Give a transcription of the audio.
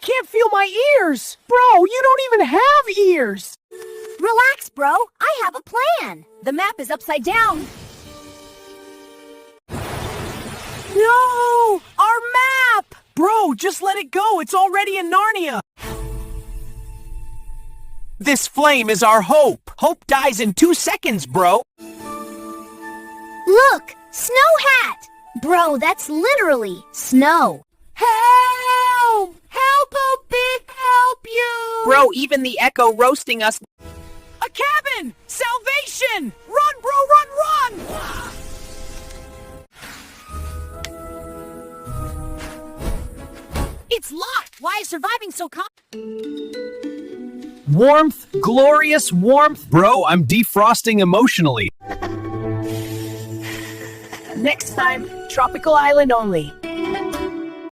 can't feel my ears! Bro, you don't even have ears! Relax, bro. I have a plan. The map is upside down. No! Our map! Bro, just let it go. It's already in Narnia. This flame is our hope. Hope dies in 2 seconds, bro. Look! Snow hat! Bro, that's literally snow. Help! Help, a big help you! Bro, even the echo roasting us. A cabin! Salvation! Run, bro, run, run! It's locked! Why is surviving so Warmth, glorious warmth. Bro, I'm defrosting emotionally. Next time, tropical island only.